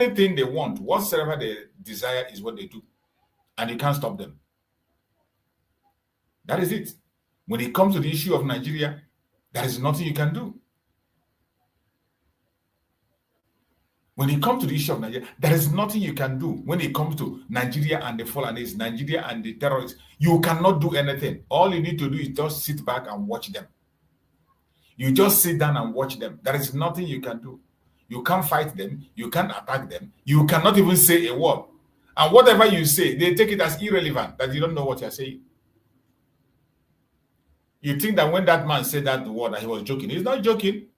anything they want, whatsoever they desire is what they do. And you can't stop them. That is it. When it comes to the issue of Nigeria, there is nothing you can do. When it comes to the issue of Nigeria, there is nothing you can do. When it comes to Nigeria and the Fulanis, Nigeria and the terrorists, you cannot do anything. All you need to do is just sit back and watch them. You just sit down and watch them. There is nothing you can do. You can't fight them. You can't attack them. You cannot even say a word. And whatever you say, they take it as irrelevant, that you don't know what you're saying. You think that when that man said that word, that he was joking. He's not joking.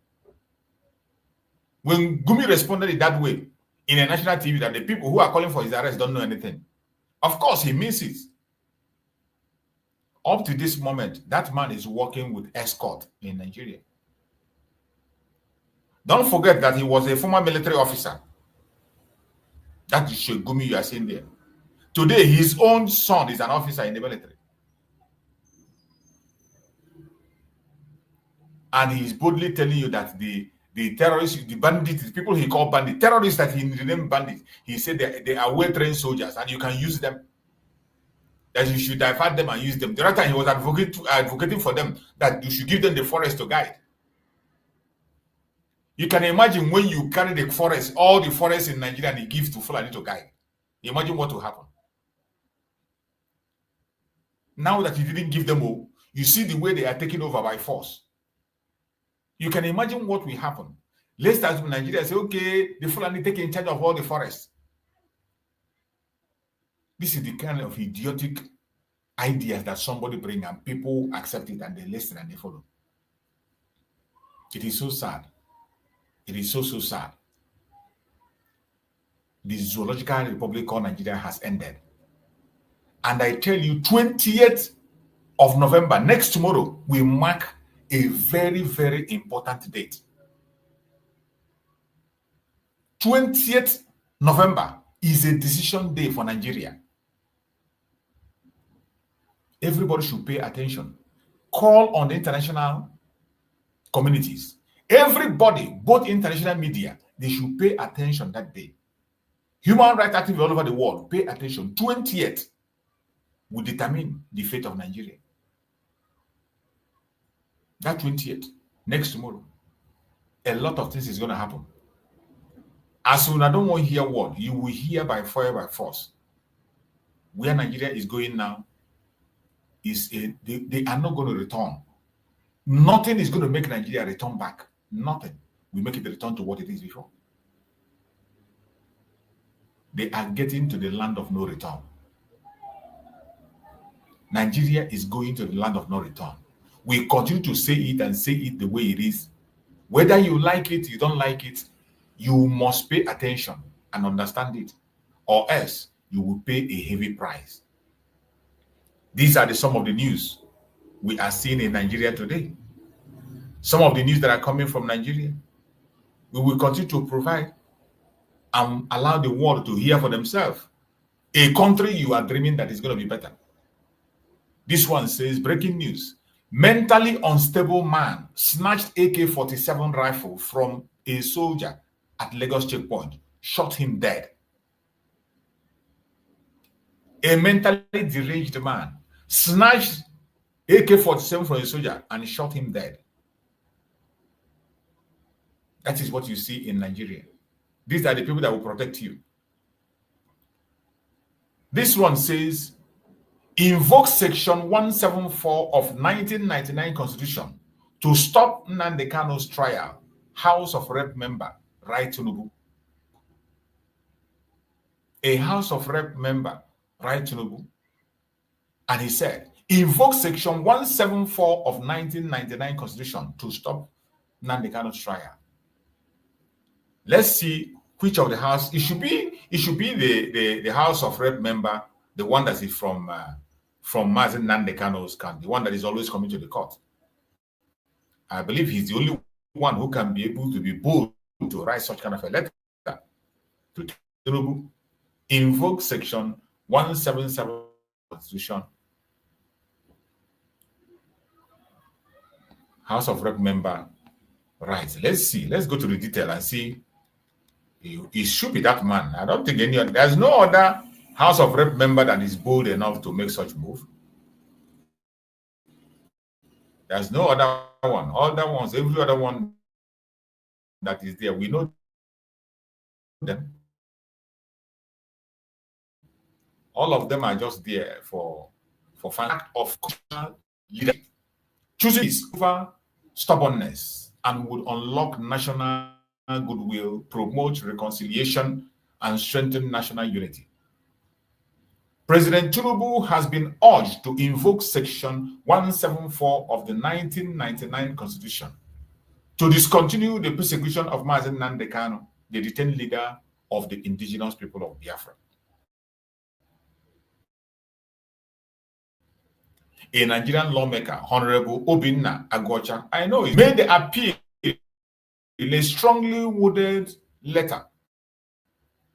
When Gumi responded in that way in a national TV, that the people who are calling for his arrest don't know anything. Of course, he means it. Up to this moment, that man is working with escort in Nigeria. Don't forget that he was a former military officer. That is Gumi you are seeing there. Today, his own son is an officer in the military. And he's boldly telling you that the terrorists, the bandits, the people he called bandits, terrorists that he renamed bandits, he said they are well-trained soldiers and you can use them. That you should divert them and use them. The other time he was advocating for them that you should give them the forest to guide. You can imagine when you carry the forest, all the forests in Nigeria, and you give to Fulani to guide. Imagine what will happen. Now that you didn't give them all, you see the way they are taken over by force. You can imagine what will happen. Let's start with Nigeria, say, okay, the Fulani take in charge of all the forests. This is the kind of idiotic ideas that somebody brings and people accept it and they listen and they follow. It is so sad. It is so sad. The zoological republic called Nigeria has ended. And I tell you, 20th of November, next tomorrow, we mark a very, very important date. 20th November is a decision day for Nigeria. Everybody should pay attention. Call on the international communities. Everybody, both international media, they should pay attention that day. Human rights activists all over the world, pay attention. 20th will determine the fate of Nigeria. That 20th, next tomorrow, a lot of things is going to happen. As soon as I don't want to hear word, you will hear by fire, by force. Where Nigeria is going now, they are not going to return. Nothing is going to make Nigeria return back. Nothing will make it return to what it is before. They are getting to the land of no return. Nigeria is going to the land of no return. We continue to say it and say it the way it is. Whether you like it, you don't like it, you must pay attention and understand it, or else you will pay a heavy price. These are some of the news we are seeing in Nigeria today. Some of the news that are coming from Nigeria. We will continue to provide and allow the world to hear for themselves. A country you are dreaming that is going to be better. This one says, breaking news. Mentally unstable man snatched AK-47 rifle from a soldier at Lagos checkpoint, shot him dead. A mentally deranged man snatched AK-47 from a soldier and shot him dead. That is what you see in Nigeria. These are the people that will protect you. This one says, invoke section 174 of 1999 Constitution to stop Nnamdi Kanu's trial. House of Rep member, Right Tinubu. A House of Rep member, Right Tinubu. And he said, invoke section 174 of 1999 Constitution to stop Nnamdi Kanu's trial. Let's see which of the house. It should be the House of Rep member, the one that is from Mazen Nnamdi Kanu's camp, the one that is always coming to the court. I believe he's the only one who can be able to be bold to write such kind of a letter to Tinubu. Invoke section 177 Constitution. House of Rep member writes. Let's see. Let's go to the detail and see It should be that man. I don't think there's no other House of Rep member that is bold enough to make such move. There's no other one. Other ones, every other one that is there, we know them. All of them are just there for fact of leadership. Choosing is over stubbornness and would unlock national goodwill, promote reconciliation, and strengthen national unity. President Tinubu has been urged to invoke Section 174 of the 1999 Constitution to discontinue the persecution of Nnamdi Kanu, the detained leader of the indigenous people of Biafra. A Nigerian lawmaker, Honorable Obinna Agwocha, I know, he made the appeal in a strongly worded letter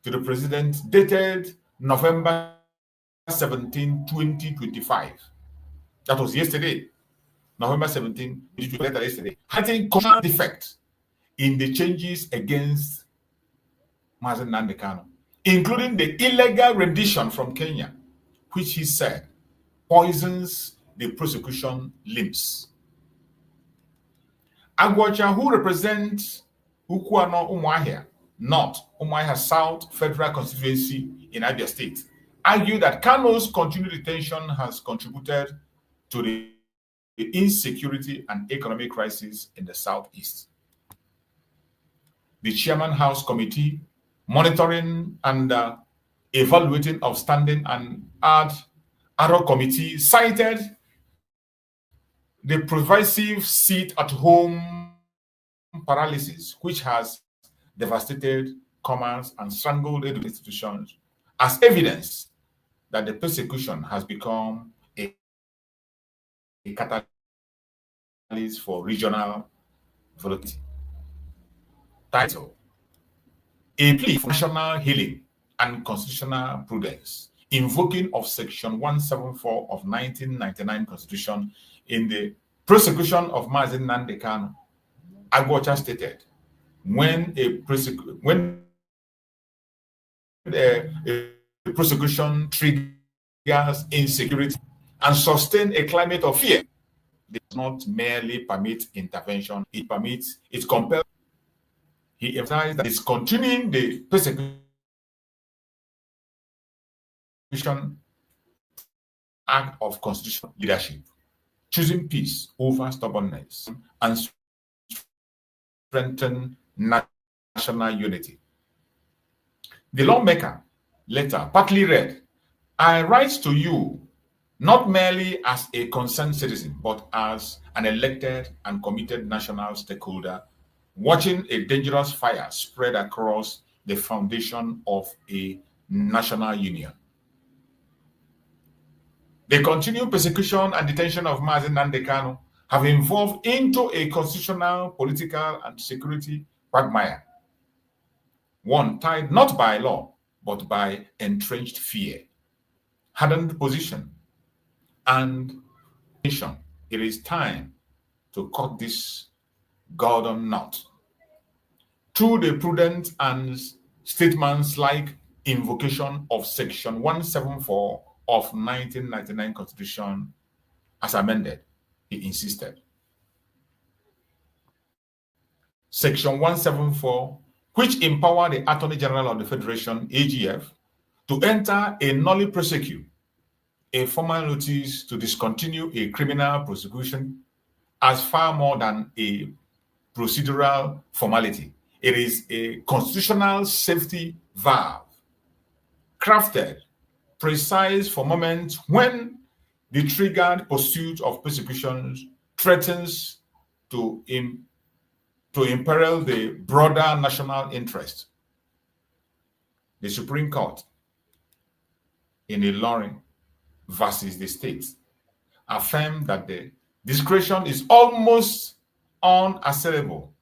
to the president dated November 17, 2025. That was yesterday, November 17, 2025, yesterday. Having constitutional defect in the changes against Nnamdi Kanu, including the illegal rendition from Kenya, which he said poisons the prosecution limbs. Agwocha, who represents Ukuano Umuahia North, Umuahia South Federal Constituency in Abia State, argued that Kanu's continued detention has contributed to the insecurity and economic crisis in the Southeast. The Chairman House Committee, monitoring and evaluating of standing and ad hoc committee, cited the pervasive sit-at-home paralysis, which has devastated commerce and strangled education institutions, as evidence that the persecution has become a catalyst for regional volatility. Title: A plea for national healing and constitutional prudence, invoking of Section 174 of 1999 Constitution in the prosecution of Nnamdi Kanu. Agwocha stated, when a prosecution triggers insecurity and sustains a climate of fear, it does not merely permit intervention, it compels. He emphasized that discontinuing the persecution act of constitutional leadership, choosing peace over stubbornness, and strengthen national unity. The lawmaker later partly read, I write to you not merely as a concerned citizen, but as an elected and committed national stakeholder watching a dangerous fire spread across the foundation of a national union. The continued persecution and detention of Nnamdi Kanu have evolved into a constitutional, political, and security quagmire, one tied not by law, but by entrenched fear, hardened position, and nation. It is time to cut this golden knot through the prudent and statesmanlike invocation of Section 174 of 1999 Constitution as amended, he insisted. Section 174, which empowered the Attorney General of the Federation, AGF, to enter a nulli prosecute, a formal notice to discontinue a criminal prosecution, as far more than a procedural formality. It is a constitutional safety valve, crafted precise for moments when the triggered pursuit of persecutions threatens to imperil the broader national interest. The Supreme Court, in Ilorin versus the state, affirmed that the discretion is almost unassailable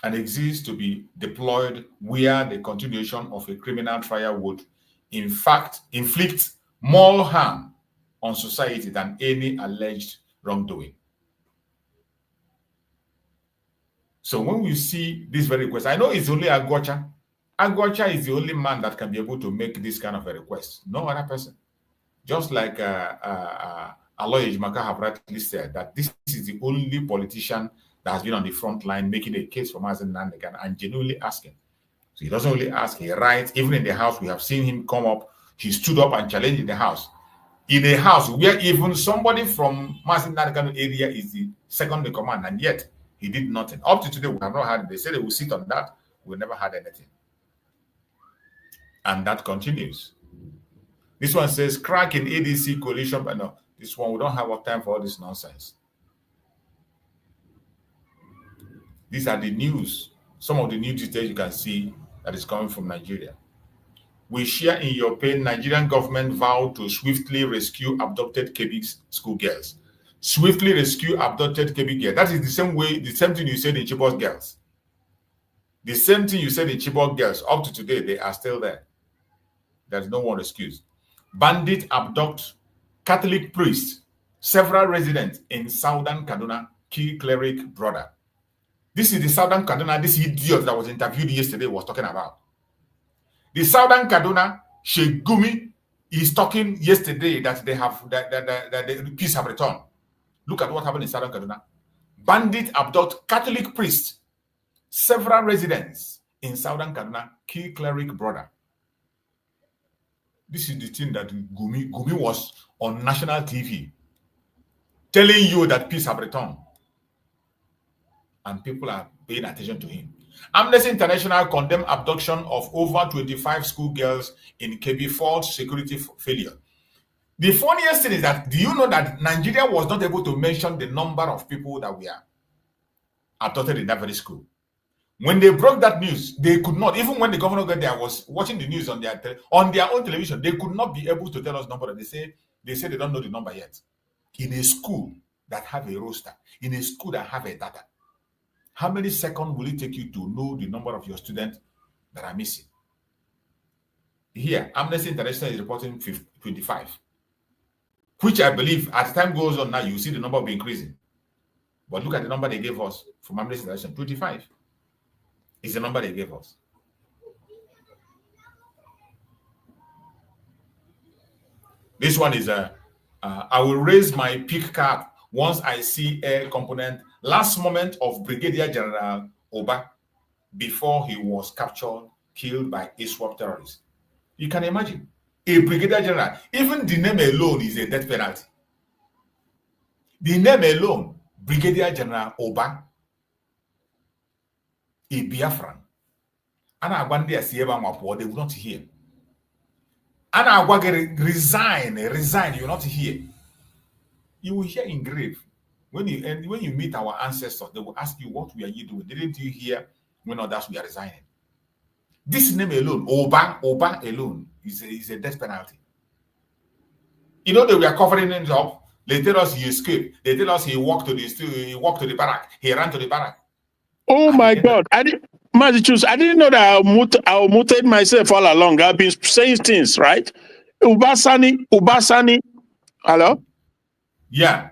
and exists to be deployed where the continuation of a criminal trial would, in fact, inflict more harm on society than any alleged wrongdoing. So when we see this very request, I know it's only Agwocha Agwacha is the only man that can be able to make this kind of a request. No other person. Just like Aloy Ejimaka have rightly said, that this is the only politician that has been on the front line making a case for Mazen Nnamdi Kanu and genuinely asking. So he doesn't only ask, he writes. Even in the house, we have seen him come up. He stood up and challenged in the house. In a house where even somebody from Mazen Nnamdi Kanu area is the second in command, and yet he did nothing. Up to today, we have not had, they said they will sit on that. We never had anything. And that continues. This one says, crack in ADC coalition, but no, this one, we don't have time for all this nonsense. These are the news, some of the new details you can see that is coming from Nigeria. We share in your pain. Nigerian government vowed to swiftly rescue abducted KB schoolgirls. Swiftly rescue abducted KB girls. That is the same way, the same thing you said in Chibok girls. The same thing you said in Chibok girls. Up to today, they are still there. There's no one excuse. Bandit abduct Catholic priest, several residents in Southern Kaduna, kill cleric brother. This is the Southern Kaduna, this idiot that was interviewed yesterday was talking about. The Southern Kaduna, Sheikh Gumi, is talking yesterday that they have that the peace have returned. Look at what happened in Southern Kaduna. Bandit abduct Catholic priest, several residents in Southern Kaduna, kill cleric brother. This is the thing that Gumi was on national TV telling you that peace have returned. And people are paying attention to him. Amnesty International condemned abduction of over 25 schoolgirls in KB false security failure. The funniest thing is that, do you know that Nigeria was not able to mention the number of people that were abducted in that very school? When they broke that news, they could not, even when the governor got there, was watching the news on their own television, they could not be able to tell us number. They say they don't know the number yet. In a school that have a roster, in a school that have a data, how many seconds will it take you to know the number of your students that are missing? Here, Amnesty International is reporting 25, which I believe as time goes on now, you see the number will be increasing. But look at the number they gave us from Amnesty International, 25 is the number they gave us. This one is I will raise my peak cap once I see air component. Last moment of Brigadier General Oba before he was captured, killed by ISWAP terrorists. You can imagine a Brigadier General, even the name alone is a death penalty. The name alone, Brigadier General Oba, a Biafran. Ana Agwande Asieba Mwapo, they will not hear. Ana Agwage resign, you will not hear. You will hear in grave. When you meet our ancestors, they will ask you, what were you doing? Didn't you hear when others were resigning? This name alone, Oba alone, is a death penalty. You know, they were covering him up. They tell us he escaped. They tell us he walked to the barrack. He ran to the barrack. Oh my God! I didn't know that I muted myself all along. I've been saying things, right? Ubasani. Hello? Yeah.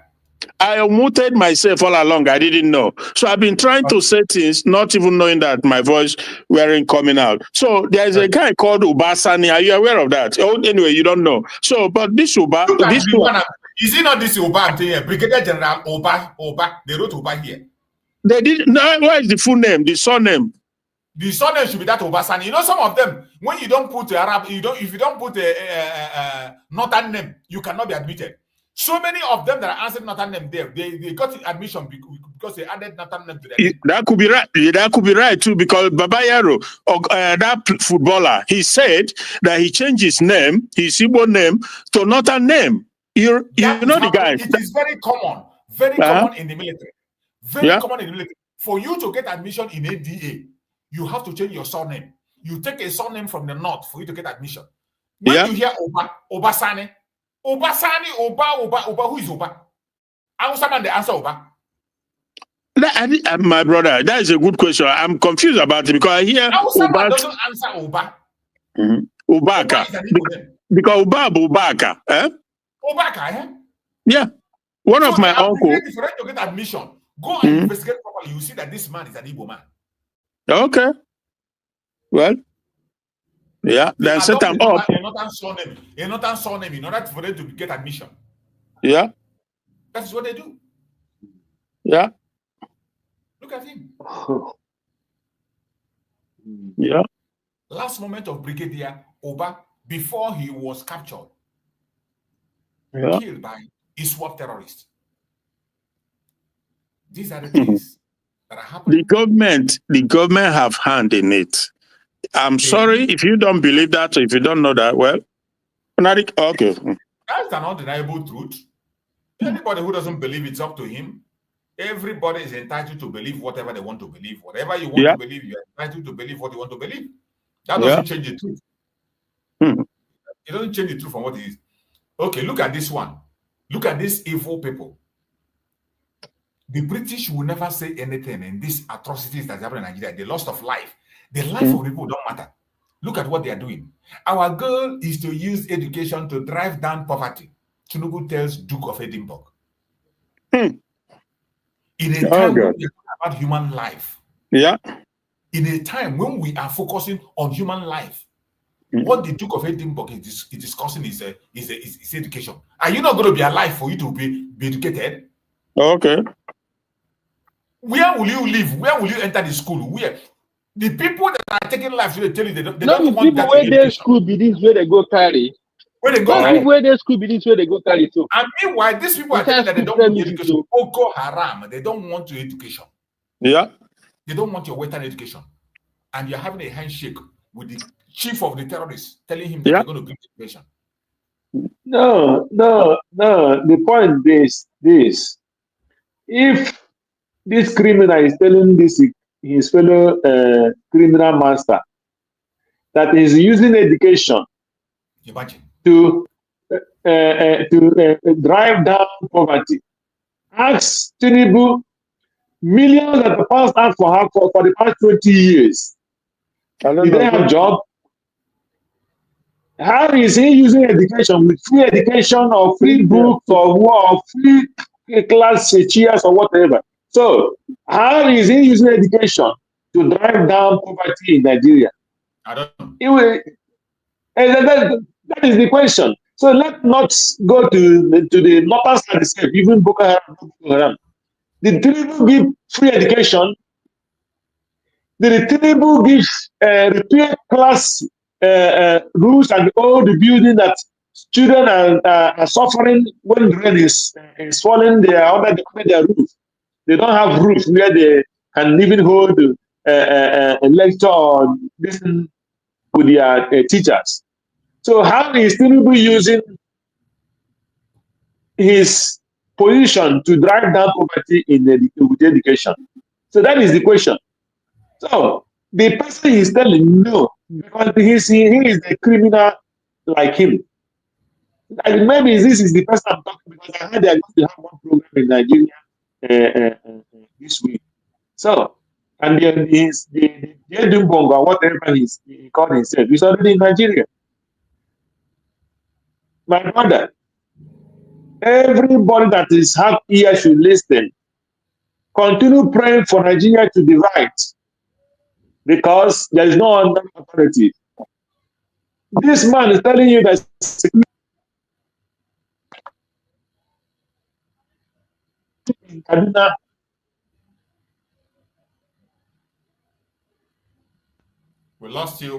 I muted myself all along. I didn't know. So I've been trying to say things, not even knowing that my voice weren't coming out. So there's a guy called Ubasani. Are you aware of that? Oh, anyway, you don't know. So, but this Uba, this one, is it not this Uba? I'm telling you, Brigadier General Oba. They wrote Uba here. They did. No, what is the full name? The surname? The surname should be that Obasani. You know, some of them, when you don't put Arab, if you don't put a northern name, you cannot be admitted. So many of them that are answering northern name there, they got admission because they added northern name to their name. That could be right. That could be right too, because Baba Yaro, that footballer, he said that he changed his name, his Igbo name, to northern name. You know the guy. It is very common common in the military. Very common in the military. For you to get admission in ADA, you have to change your surname. You take a surname from the north for you to get admission. When you hear Obasani, Oba, who is Oba? I will someone the answer Oba. My brother, that is a good question. I'm confused about it because I hear Oba doesn't answer Oba. Obaka. Because Obaka, eh? Obaka, eh? Yeah. One of my uncles. If you're ready to get admission, go and investigate properly. You see that this man is an Igbo man. Okay. Well, Yeah, then set them up. Another surname in order for them to get admission. Yeah. That's what they do. Yeah. Look at him. Yeah. Last moment of Brigadier Oba before he was captured. Yeah. Killed by ISWAP terrorists. These are the things that are happening. The government have hand in it. I'm sorry if you don't believe that, or if you don't know that. Well, okay. That's an undeniable truth. Anybody who doesn't believe, it's up to him. Everybody is entitled to believe whatever they want to believe. Whatever you want to believe, you're entitled to believe what you want to believe. That doesn't change the truth. It doesn't change the truth from what it is. Okay, look at this one. Look at these evil people. The British will never say anything in these atrocities that happen in Nigeria. The loss of life. The life of people don't matter. Look at what they are doing. Our goal is to use education to drive down poverty. Tinubu tells Duke of Edinburgh. In a time when we talk about human life. Yeah. In a time when we are focusing on human life. What the Duke of Edinburgh is discussing is education. Are you not going to be alive for you to be educated? Okay. Where will you live? Where will you enter the school? Where? The people that are taking life, they tell you they don't want that. Where their school be this where they go carry. Where they go carry. Where their school be this where they go carry too. And meanwhile, these people are telling that they don't want education. Boko Haram, they don't want your education. Yeah. They don't want your Western education. And you're having a handshake with the chief of the terrorists, telling him that they're going to bring education. No. The point is this. If this criminal is telling his fellow criminal master that he's using education to drive down poverty, ask Tinubu, millions that passed out for her for the past 20 years. Did they have a job? How is he using education with free education or free books or free class chairs or whatever? So, how is he using education to drive down poverty in Nigeria? I don't know. That is the question. So, let's not go to the northern side, even Boko Haram. Did Tinubu give free education? Did Tinubu give repair class rules and all the building that children are suffering when rain is falling? They are under their roof. They don't have roof where they can even hold a lecture or listen with their teachers. So how is Tinubu using his position to drive down poverty with education? So that is the question. So the person is telling no, because he is a criminal like him. And maybe this is the person I'm talking, because I heard they're going to have one program in Nigeria this week. So, and then the Edinburgh, whatever he called himself, he's already in Nigeria. My brother, everybody that is happy here should listen. Continue praying for Nigeria to be right, because there is no other alternative. This man is telling you that in Kaduna. We lost you,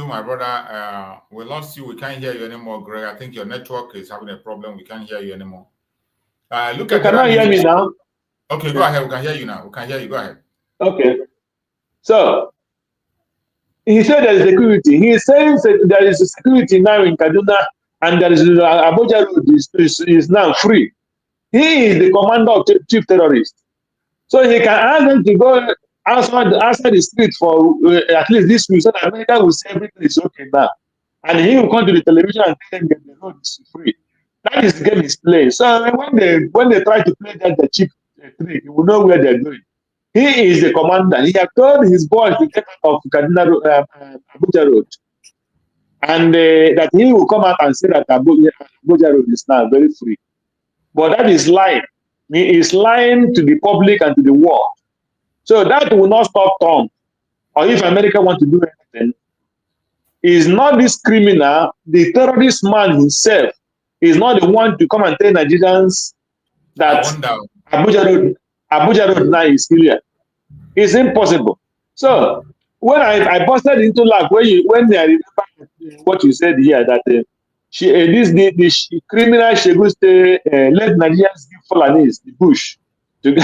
my brother. We lost you. We can't hear you anymore, Greg. I think your network is having a problem. We can't hear you anymore. Look at. Can you hear me now? Okay, go ahead. We can hear you now. We can hear you. Go ahead. Okay. So he said there is security. He is saying there is security now in Kaduna, and there is Abuja Road is now free. He is the commander of chief terrorists, so he can ask them to go outside the street for at least this week, so that America will say everything is okay now, and he will come to the television and tell them that the road is free. That is the game is playing. So when they try to play that the cheap trick, you will know where they're going. He is the commander. He has told his boys to get out of Kaduna Abuja Road, and that he will come out and say that Abuja Road is now very free. But that is lying. He is lying to the public and to the world. So that will not stop Tom or if America wants to do anything, is not this criminal, the terrorist man himself, is not the one to come and tell Nigerians that Abuja Road now is clear. It's impossible. So when I busted into laugh when I remember what you said here, that the criminal Sheguste let Nigerians give Fulanis the bush to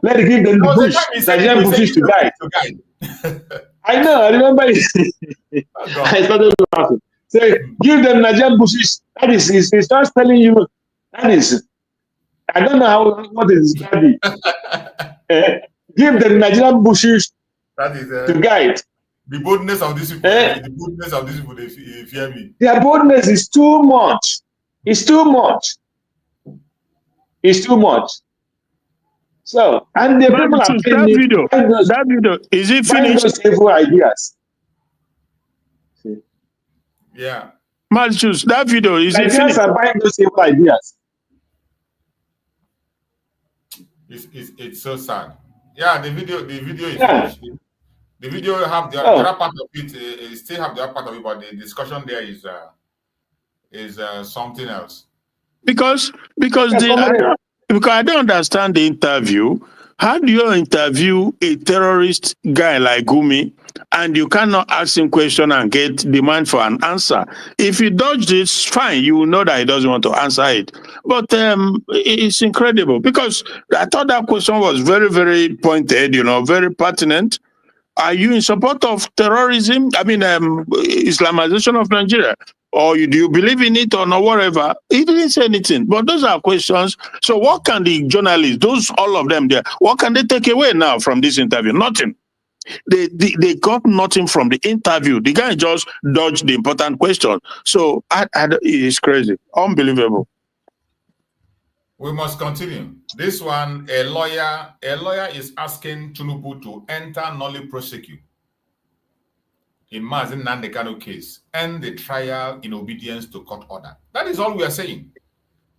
let it give them the bush, Nigerian bushes to guide. I know, I remember it. I started laughing. So give them Nigerian bushes. That is, he starts telling you, that is, I don't know what is describing. Give them Nigerian bushes that is, to guide. The boldness of these people, the boldness of these people, they fear me. Their boldness is too much. It's too much. It's too much. So, and the people are paying that video, is it finished? Those evil ideas. Yeah. Malchus, that video, is it finished? Are buying those evil ideas. It's so sad. Yeah, the video is finished. The video have the other part of it. Still have the other part of it, but the discussion there is something else. Because I don't understand the interview. How do you interview a terrorist guy like Gumi and you cannot ask him question and get demand for an answer? If he dodged it, fine. You will know that he doesn't want to answer it. But it's incredible because I thought that question was very, very pointed, very pertinent. Are you in support of terrorism? I mean, Islamization of Nigeria? Or do you believe in it or not, whatever? He didn't say anything. But those are questions. So what can the journalists, all of them there, what can they take away now from this interview? Nothing. They got nothing from the interview. The guy just dodged the important question. So it's crazy. Unbelievable. We must continue. This one, a lawyer is asking Tinubu to enter nulli prosecute in Nnamdi Kanu case and the trial in obedience to court order. That is all we are saying.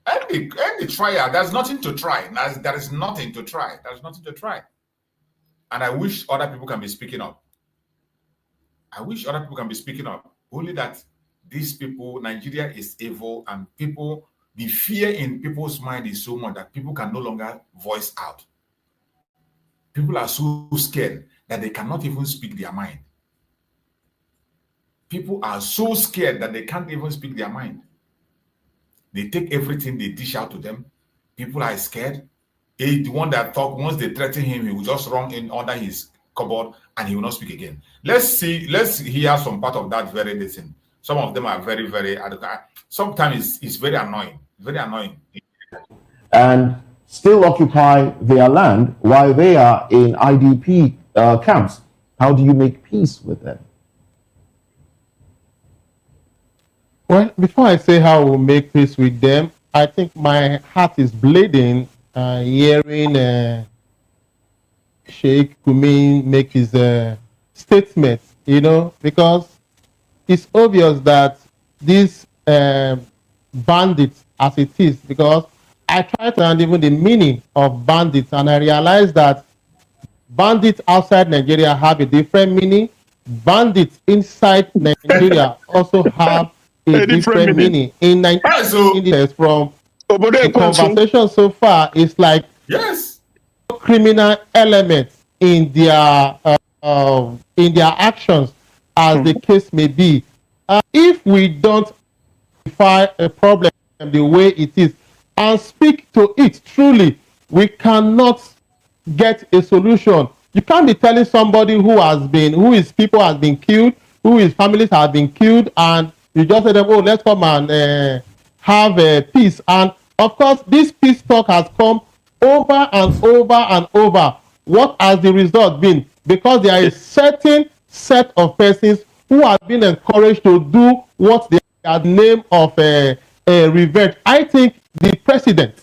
And the trial, there's nothing to try. There is nothing to try. There's nothing to try. And I wish other people can be speaking up. I wish other people can be speaking up. Only that these people, Nigeria is evil, and people, the fear in people's mind is so much that people can no longer voice out. People are so scared that they cannot even speak their mind. People are so scared that they can't even speak their mind. They take everything they dish out to them. People are scared. The one that talk, once they threaten him, he will just run in under his cupboard and he will not speak again. Let's hear some part of that very listen. Some of them are very, very, sometimes it's very annoying. Very annoying. And still occupy their land while they are in IDP camps. How do you make peace with them? Well, before I say how we'll make peace with them, I think my heart is bleeding hearing Sheikh Gumi make his statement, because it's obvious that these bandits, as it is, because I tried to understand even the meaning of bandits, and I realized that bandits outside Nigeria have a different meaning. Bandits inside Nigeria also have a different meaning. In Nigeria, from the conversation so far, it's like criminal elements in their actions, as the case may be. If we don't identify a problem the way it is and speak to it truly, we cannot get a solution. You can't be telling somebody whose people has been killed, whose families have been killed, and you just say them, oh, let's come and have a peace. And of course, this peace talk has come over and over and over. What has the result been? Because there is a certain set of persons who have been encouraged to do what they are name of a revenge. I think the President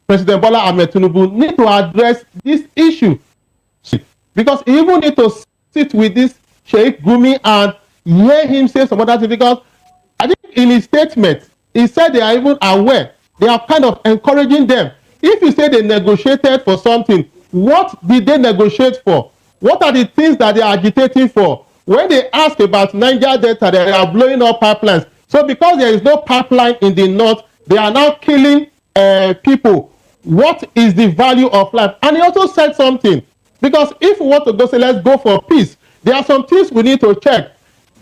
Bola Ahmed Tinubu, need to address this issue, because he even need to sit with this Sheikh Gumi and hear him say some other things, because I think in his statement, he said they are even aware. They are kind of encouraging them. If you say they negotiated for something, what did they negotiate for? what are the things that they are agitating for? When they ask about Niger Delta, they are blowing up pipelines. So because there is no pipeline in the north, they are now killing people. What is the value of life? And he also said something, because if we want to go say let's go for peace, there are some things we need to check,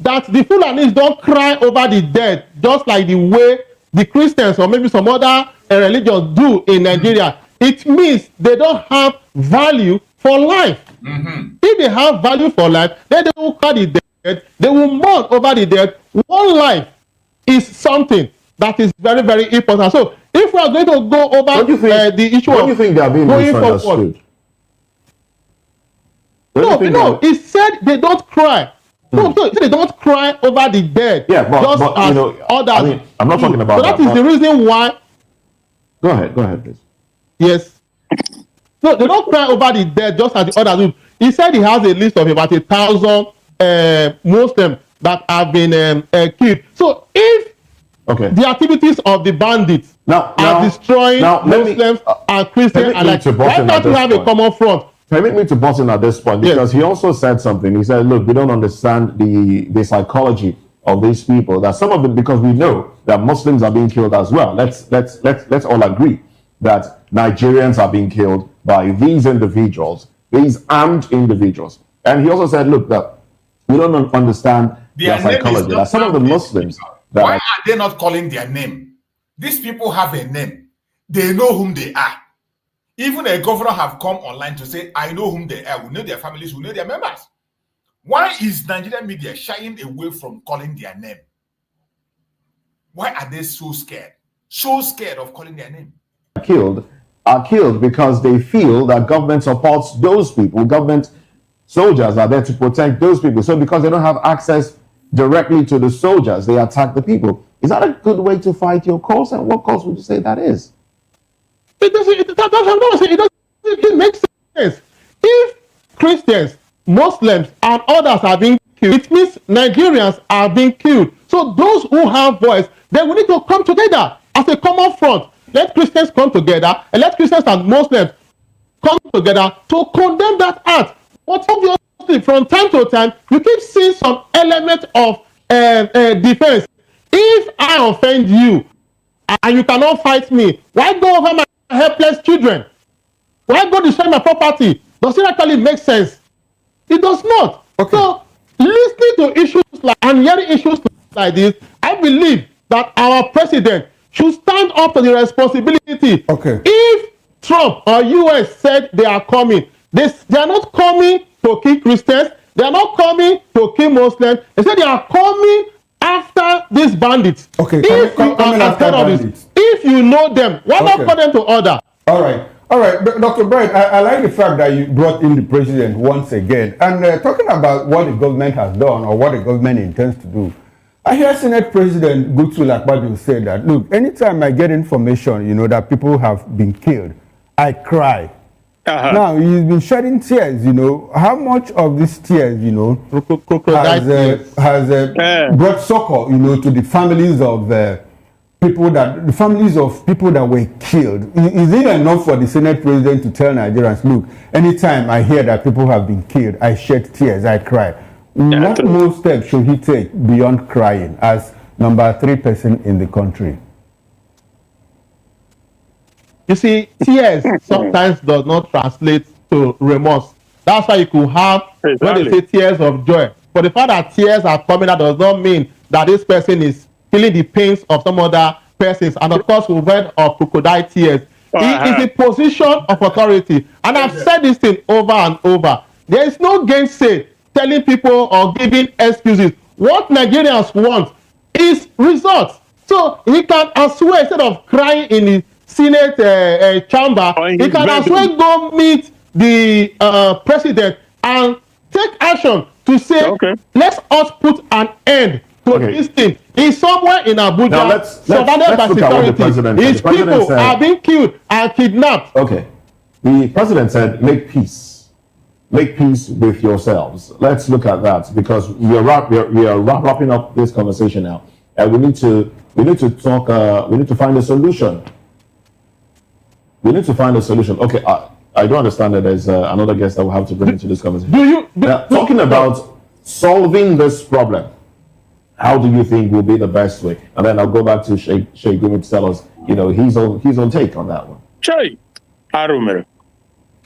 that the Fulanis don't cry over the dead just like the way the Christians or maybe some other religions do in Nigeria. It means they don't have value for life. If they have value for life, then they will cry the dead, they will mourn over the dead. One life is something that is very, very important. So if we are going to go over the issue of going forward, no, he said they don't cry. No, they don't cry over the dead. Yeah, but you know, others. I mean, I'm not talking about so that is the reason why. Go ahead, please. Yes. No, they don't cry over the dead just as the others do. He said he has a list of about 1,000 Muslims that have been killed. So if the activities of the bandits are destroying Muslims and Christians, and like, why can't we have a common front? Permit me to button in at this point, because he also said something. He said, look, we don't understand the psychology of these people. That some of them, because we know that Muslims are being killed as well. Let's all agree that Nigerians are being killed by these individuals, these armed individuals. And he also said, look, that we don't understand their psychology. That some of the Muslims... Why are they not calling their name? These people have a name. They know whom they are. Even a governor have come online to say, I know whom they are. We know their families. We know their members. Why is Nigerian media shying away from calling their name? Why are they so scared? So scared of calling their name? Are killed because they feel that government supports those people. Government soldiers are there to protect those people. So because they don't have access directly to the soldiers, they attack the people. Is that a good way to fight your cause? And what cause would you say that is? It doesn't make sense. If Christians, Muslims, and others are being killed, it means Nigerians are being killed. So those who have voice, then we need to come together as a common front. Let Christians come together, and let Christians and Muslims come together to condemn that act. But obviously, from time to time, you keep seeing some element of defense. If I offend you, and you cannot fight me, why go over my helpless children? Why go destroy my property? Does it actually make sense? It does not. Okay. So, listening to issues and hearing issues like this, I believe that our president should stand up to the responsibility. Okay. If Trump or US said they are coming, they are not coming to kill Christians, they are not coming to kill Muslims. They said they are coming after these bandits. Okay. If you are terrorists, if you know them, why not call them to order? All right. Dr. Bright, I like the fact that you brought in the president once again. And talking about what the government has done or what the government intends to do, I hear Senate President Godswill Akpabio say that, look, anytime I get information, that people have been killed, I cry. Now, he's been shedding tears, How much of these tears, has brought succor, to the families of people that were killed? Is it enough for the Senate President to tell Nigerians, look, anytime I hear that people have been killed, I shed tears, I cry? What more steps should he take beyond crying as number 3 person in the country? You see, tears sometimes does not translate to remorse. That's why you could have, when they say tears of joy. For the fact that tears are coming, that does not mean that this person is feeling the pains of some other persons. And of course, we've heard of crocodile tears. It is a position of authority. And I've said this thing over and over. There is no gainsay telling people or giving excuses. What Nigerians want is results. So he can as well, instead of crying in the Senate chamber, he can as well go meet the president and take action to say, let us put an end to this thing. He's somewhere in Abuja, surrounded by security. His people are being killed and kidnapped. Okay. The president said, make peace. Make peace with yourselves. Let's look at that, because we are wrapping up this conversation now. And we need to talk, we need to find a solution. Okay, I do understand that there's another guest that we'll have to bring into this conversation. Talking about solving this problem, how do you think will be the best way? And then I'll go back to Sheikh Gumi to tell us, his own take on that one. Sure.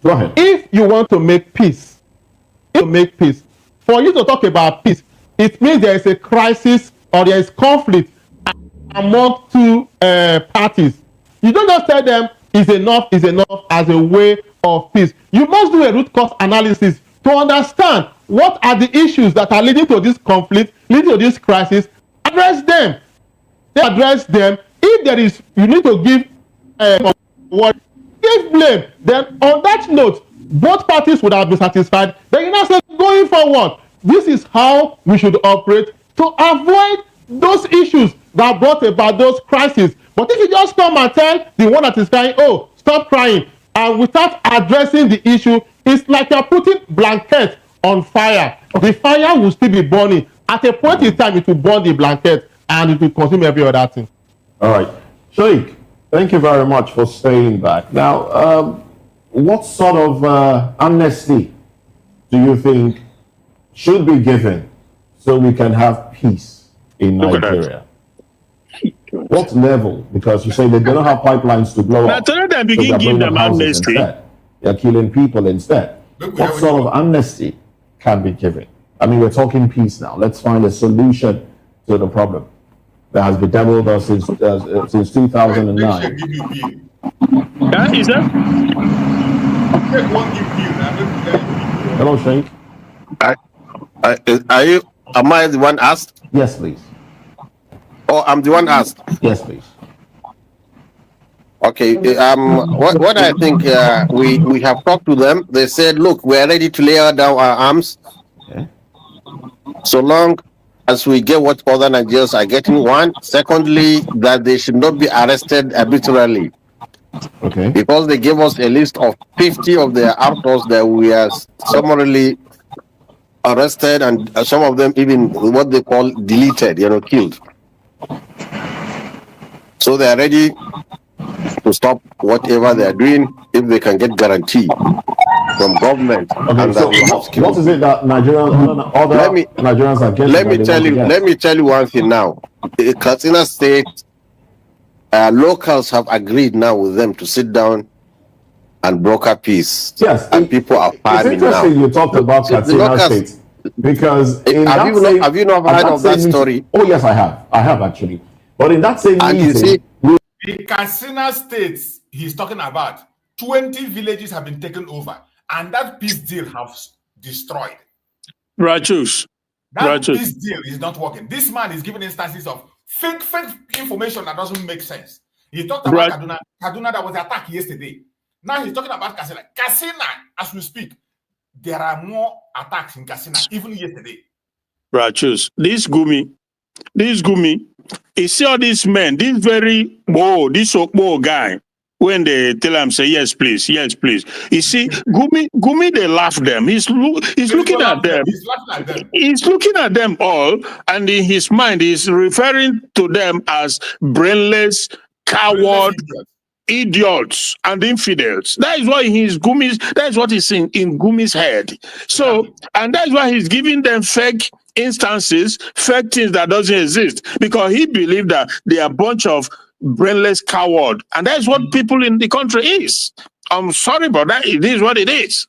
Go ahead. If you want to make peace, for you to talk about peace, it means there is a crisis or there is conflict among two parties. You don't just tell them is enough as a way of peace. You must do a root cause analysis to understand what are the issues that are leading to this conflict, leading to this crisis. Address them. If there is, you need to give give blame. Then on that note, both parties would have been satisfied. Then you now say, going forward, this is how we should operate to avoid those issues that brought about those crises. But if you just come and tell the one that is crying, oh, stop crying, and without addressing the issue, it's like you're putting blanket on fire. The fire will still be burning. At a point in time, it will burn the blanket and it will consume every other thing. All right. Sheikh, thank you very much for staying back. Now, what sort of amnesty do you think should be given so we can have peace in Nigeria? What level? Because you say they don't have pipelines to blow up. Now, they begin giving them amnesty. They're killing people instead. What sort of amnesty can be given? I mean, we're talking peace now. Let's find a solution to the problem that has bedeviled us since 2009. Is that? Hello, Sheikh. Am I the one asked? Yes, please. Oh, I'm the one asked. Yes, please. Okay. What I think we have talked to them. They said, look, we are ready to lay down our arms. Okay. So long as we get what other Nigerians are getting. One. Secondly, that they should not be arrested arbitrarily. Okay. Because they gave us a list of 50 of their actors that we are summarily arrested, and some of them even what they call deleted, killed. So they are ready to stop whatever they are doing if they can get guarantee from government. Okay, so what is it that Nigerians are getting? Let me tell you one thing now. Katsina State locals have agreed now with them to sit down and broker peace. Yes, and people are farming now. It's interesting you talked about Katsina State because have you not heard of that story? Oh yes, I have. I have actually. But in that same meeting, the Katsina State he's talking about, 20 villages have been taken over, and that peace deal has destroyed. Righteous. That peace deal is not working. This man is giving instances of fake information that doesn't make sense. He talked about Kaduna, that was attacked yesterday. Now he's talking about Katsina. Katsina, as we speak, there are more attacks in Katsina, even yesterday. Righteous. This Gumi, you see all these men, this guy, when they tell him, say, yes, please. You see, Gumi, they laugh them. He's looking at them. He's laughing at them. He's looking at them all, and in his mind, he's referring to them as brainless, coward, idiots, and infidels. That is why that is what is in Gumi's head. So, and that's why he's giving them fake instances, fake things that doesn't exist, because he believed that they are a bunch of brainless coward, and that's what people in the country is. I'm sorry, but that it is what it is.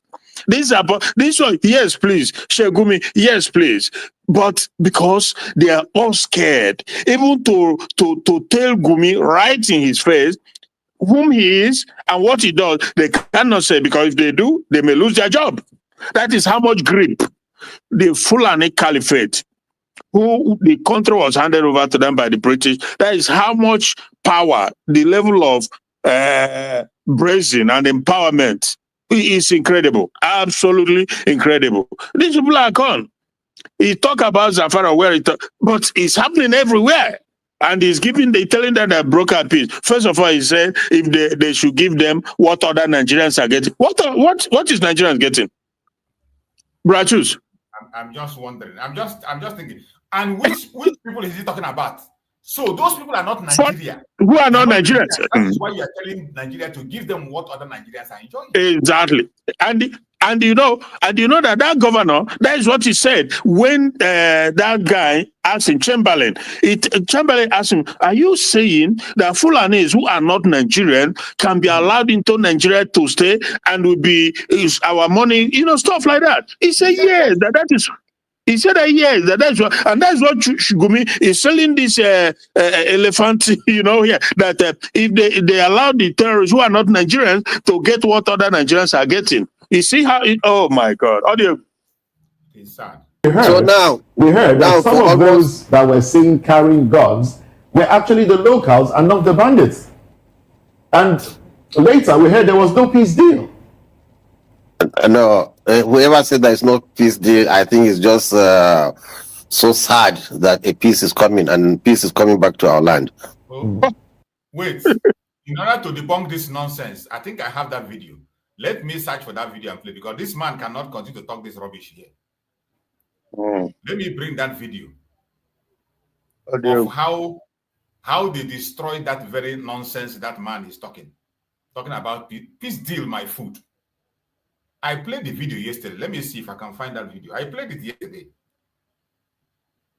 This one, yes, please, Shegumi, yes, please. But because they are all scared, even to tell Gumi right in his face whom he is and what he does, they cannot say, because if they do, they may lose their job. That is how much grip the Fulani Caliphate, who the country was handed over to them by the British, that is how much power, the level of brazen and empowerment is incredible. Absolutely incredible. These people are gone. He talk about Zafara where but it's happening everywhere. And he's telling them that broker peace. First of all, he said if they should give them what other Nigerians are getting. What is Nigerians getting? Brachus. I'm just wondering. I'm just thinking. And which people is he talking about? So those people are not Nigeria. Who are not Nigerians? That is why you are telling Nigeria to give them what other Nigerians are enjoying. Exactly. And you know that governor, that is what he said when that guy asked him, Chamberlain asked him, are you saying that Fulanis who are not Nigerian can be allowed into Nigeria to stay and will be our money, stuff like that? He said, yes, that is. He said that yes, that's what, and that's what Shugumi is selling this elephant, here. That if they allow the terrorists who are not Nigerians to get what other Nigerians are getting, you see how it? Oh my God! Audio. It's sad. We heard that some of those that were seen carrying guns were actually the locals and not the bandits. And later we heard there was no peace deal. No, whoever said there is no peace deal, I think it's just so sad that a peace is coming and peace is coming back to our land. Oh, wait, in order to debunk this nonsense, I think I have that video. Let me search for that video and play, because this man cannot continue to talk this rubbish here. Let me bring that video of how they destroyed that very nonsense that man is talking about peace deal, my food. I played the video yesterday. Let me see if I can find that video. I played it yesterday.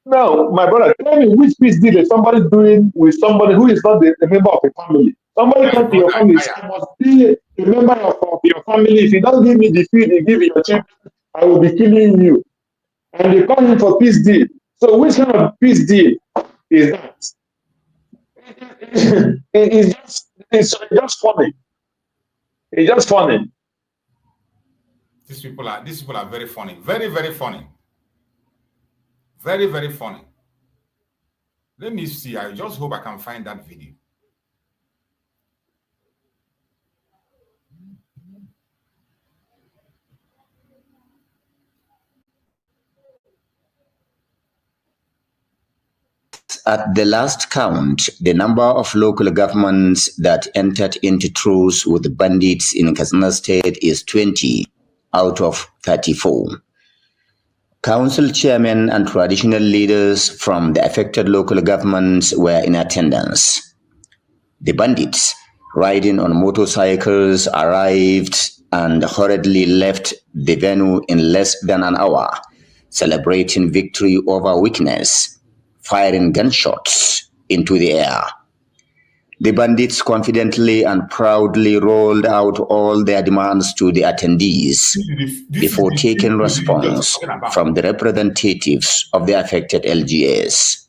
No, my brother, tell me which peace deal is somebody doing with somebody who is not a member of a family. Somebody come to your family, I must be a member of your family. If you don't give me the food you give your children, I will be killing you. And they come in for peace deal. So which kind of peace deal is that? It's just funny. It's just funny. These people are very funny. Very, very funny. Very, very funny. Let me see. I just hope I can find that video. At the last count, the number of local governments that entered into truce with the bandits in Katsina State is 20 out of 34. Council chairmen and traditional leaders from the affected local governments were in attendance. The bandits, riding on motorcycles, arrived and hurriedly left the venue in less than an hour, celebrating victory over weakness, firing gunshots into the air. The bandits confidently and proudly rolled out all their demands to the attendees before taking response from the representatives of the affected LGAs.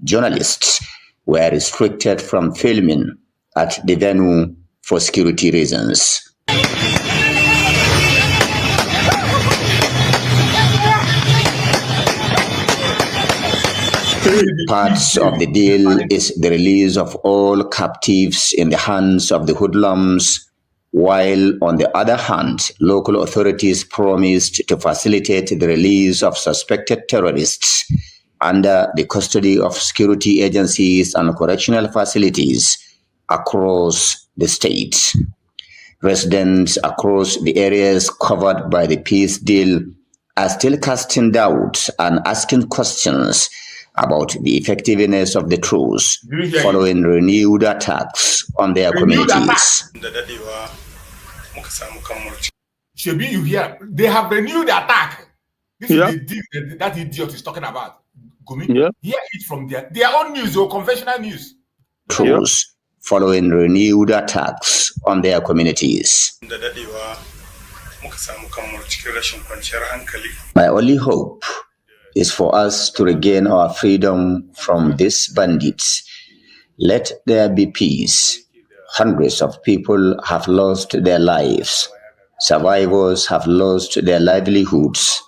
Journalists were restricted from filming at the venue for security reasons. Parts of the deal is the release of all captives in the hands of the hoodlums, while on the other hand, local authorities promised to facilitate the release of suspected terrorists under the custody of security agencies and correctional facilities across the state. Residents across the areas covered by the peace deal are still casting doubts and asking questions about the effectiveness of the truce following renewed attacks on their communities. Shebi, you hear? They have renewed the attack. This is the deal that idiot is talking about. Gumi, hear it from their own news or conventional news. Truce following renewed attacks on their communities. My only hope is for us to regain our freedom from these bandits. Let there be peace. Hundreds of people have lost their lives. Survivors have lost their livelihoods.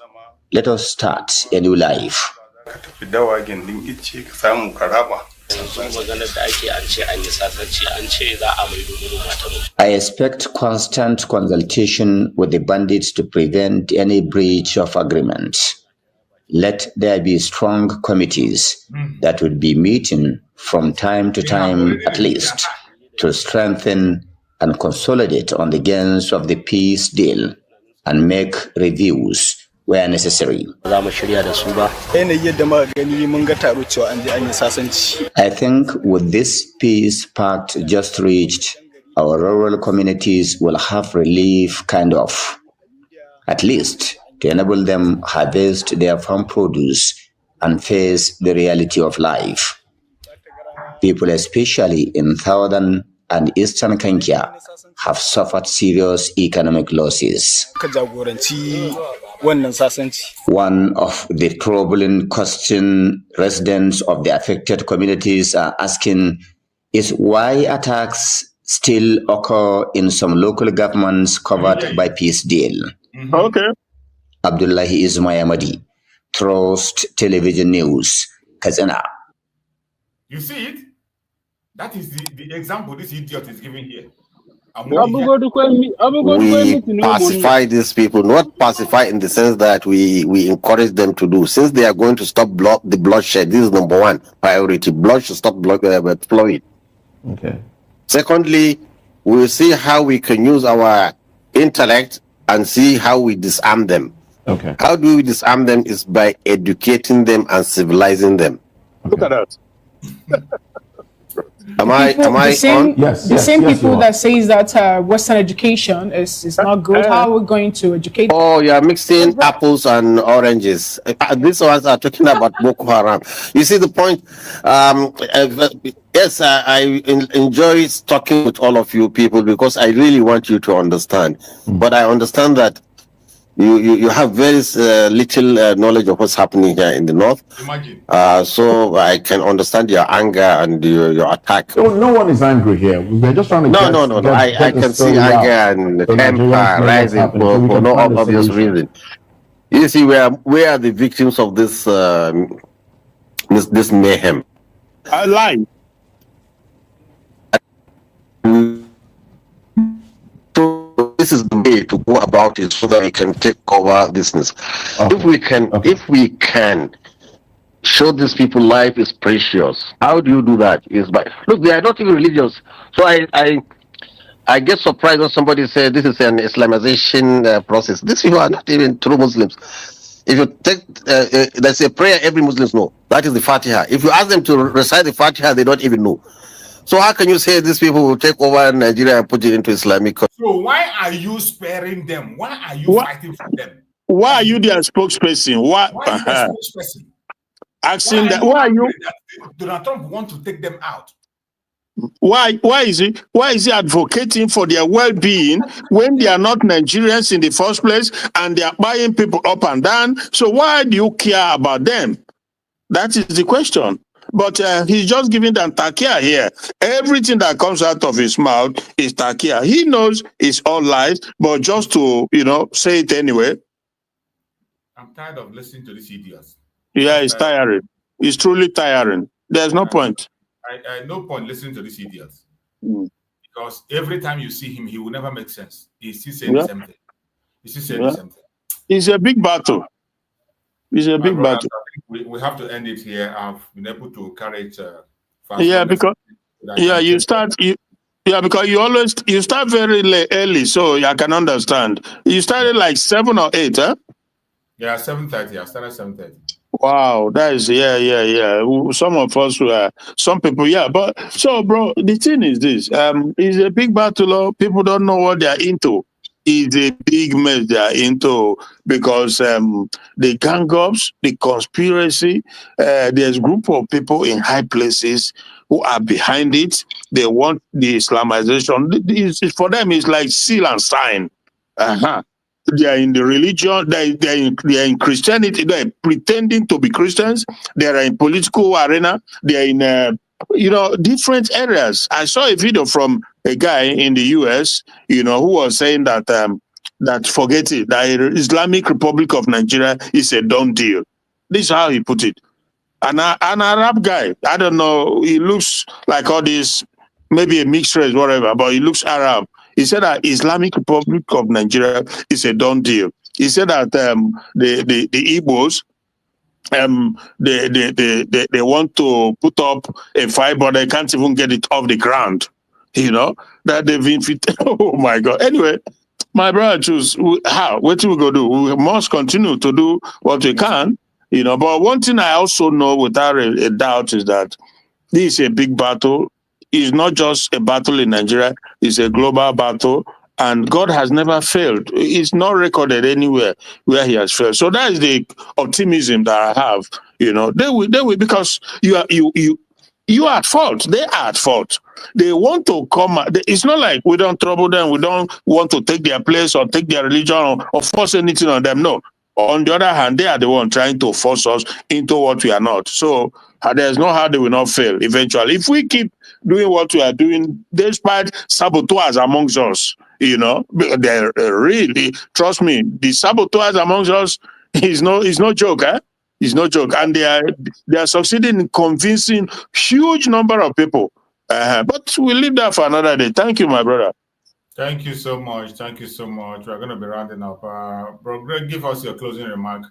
Let us start a new life. I expect constant consultation with the bandits to prevent any breach of agreement. Let there be strong committees that would be meeting from time to time at least to strengthen and consolidate on the gains of the peace deal and make reviews where necessary. I think with this peace pact just reached, our rural communities will have relief, kind of, at least to enable them harvest their farm produce and face the reality of life. People, especially in southern and eastern Kenya, have suffered serious economic losses. One of the troubling questions residents of the affected communities are asking is why attacks still occur in some local governments covered by peace deal. Okay. Abdullahi Ismayamadi, Trust Television News, Kazana. You see it? That is the example this idiot is giving here. We pacify these people, not pacify in the sense that we encourage them to do. Since they are going to stop the bloodshed, this is number one priority. Blood should stop flowing. Okay. Secondly, we will see how we can use our intellect and see how we disarm them. Okay. How do we disarm them is by educating them and civilizing them. Okay. Look at that. Am I on? Yes. The same people that says that Western education is not good. How are we going to educate? Oh, you are mixing apples and oranges. These ones are talking about Boko Haram. You see the point? Yes, I enjoy talking with all of you people because I really want you to understand. But I understand that you have very little knowledge of what's happening here in the north. Imagine. So I can understand your anger and your attack. No one is angry here. We're just trying to No. I can see anger and temper rising for no obvious reason. You see, we are the victims of this this mayhem. I lie. This is the way to go about it so that we can take over business. Okay. If we can show these people life is precious. How do you do that? Is by look, they are not even religious. So I get surprised when somebody says this is an Islamization process. These people are not even true Muslims. If you take there's a prayer every Muslim knows. That is the Fatiha. If you ask them to recite the Fatiha, they don't even know. So how can you say these people will take over Nigeria and put it into Islamic? So why are you sparing them? Why are you fighting for them? Why are you their spokesperson? Why are you their spokesperson? Asking that, why are you? Donald Trump want to take them out. Why is he advocating for their well-being when they are not Nigerians in the first place and they are buying people up and down? So why do you care about them? That is the question. But he's just giving them takia here. Everything that comes out of his mouth is takia. He knows it's all lies, but just to, say it anyway. I'm tired of listening to these idiots. Yeah, it's tiring. It's truly tiring. There's no point. I no point listening to these idiots. Because every time you see him, he will never make sense. He's still saying the same thing. He's still saying the same thing. It's a big battle. It's a big battle. I think we have to end it here. I've been able to carry it fast. Yeah, because because you start very early, so I can understand. You started like 7 or 8, huh? Yeah, 7:30. I started 7:30. Wow, that is some of us some people, but so bro, the thing is this, it's a big battle. People don't know what they're into. It's a big mess they are into because the gang ups, the conspiracy, there's a group of people in high places who are behind it. They want the Islamization. For them, it's like seal and sign. They are in the religion, they are in Christianity, they are pretending to be Christians, they are in political arena, they are in different areas. I saw a video from a guy in the US, who was saying that that forget it, that Islamic Republic of Nigeria is a done deal. This is how he put it. An Arab guy, I don't know, he looks like all this, maybe a mixed race, whatever, but he looks Arab. He said that Islamic Republic of Nigeria is a done deal. He said that the Igbos, they want to put up a fight, but they can't even get it off the ground. That they've infiltrated. Oh my God. Anyway, my brother choose how. What do we go do? We must continue to do what we can, But one thing I also know without a doubt is that this is a big battle. It's not just a battle in Nigeria, it's a global battle. And God has never failed. It's not recorded anywhere where he has failed. So that is the optimism that I have. They will, because you are at fault. They are at fault. They want to come. It's not like we don't trouble them. We don't want to take their place or take their religion or force anything on them. No. On the other hand, they are the one trying to force us into what we are not. So there's no how they will not fail eventually. If we keep doing what we are doing, despite saboteurs amongst us, they're really, trust me, the saboteurs amongst us is no joke, eh? It's no joke. And they are succeeding in convincing huge number of people. But we'll leave that for another day. Thank you, my brother. Thank you so much. Thank you so much. We're going to be rounding up. Bro Greg, give us your closing remark.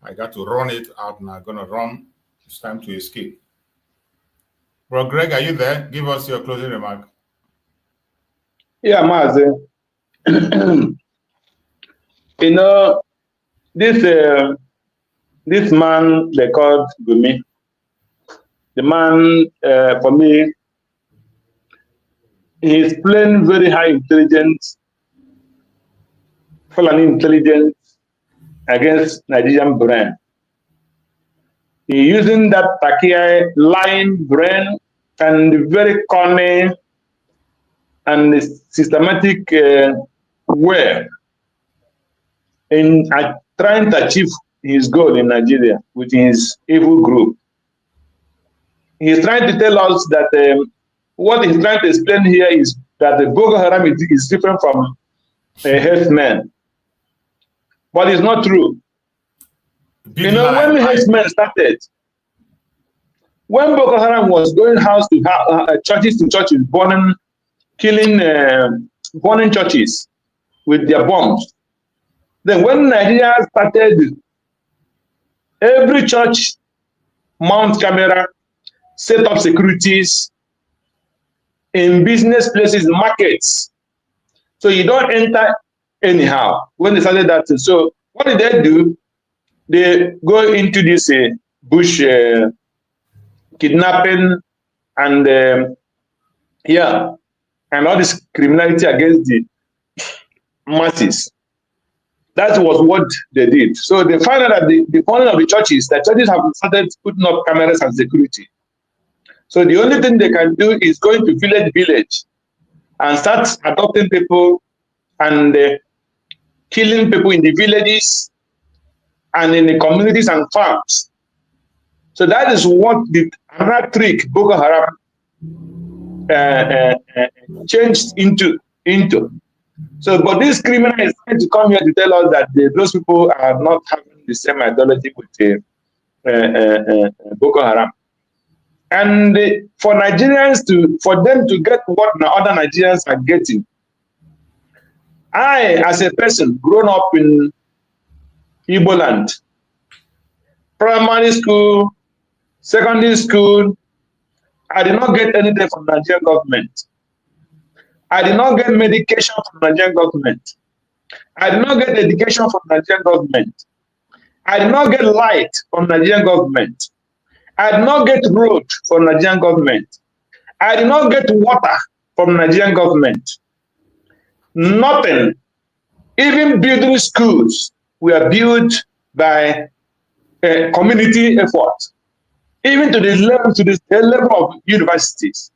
I got to run it out and I'm going to run. It's time to escape. Bro Greg, are you there? Give us your closing remark. Yeah, Mazi. This man they called Gumi. The man, for me, he's playing very high intelligence, Fulani intelligence against Nigerian brain. He's using that Takia lying brain and very cunning and systematic way in trying to achieve his goal in Nigeria with his evil group. He's trying to tell us that what he's trying to explain here is that the Boko Haram is different from a herdsman. But it's not true. When herdsmen started, when Boko Haram was going house to house, churches to churches, burning churches with their bombs. Then when Nigeria started, every church mount camera, set up securities in business places, markets. So you don't enter anyhow. When they started that, so what did they do? They go into this bush kidnapping and and all this criminality against the masses. That was what they did. So they found out that the funding of the churches have started putting up cameras and security. So the only thing they can do is go into village and start adopting people and killing people in the villages and in the communities and farms. So that is what the another trick Boko Haram changed into. So, but this criminal is trying to come here to tell us that those people are not having the same ideology with Boko Haram. And for Nigerians for them to get what other Nigerians are getting, I, as a person grown up in Igbo land, primary school, secondary school, I did not get anything from the Nigerian government. I did not get medication from the Nigerian government. I did not get education from the Nigerian government. I did not get light from the Nigerian government. I did not get road from the Nigerian government. I did not get water from the Nigerian government. Nothing. Even building schools were built by community effort. Even to the level of universities.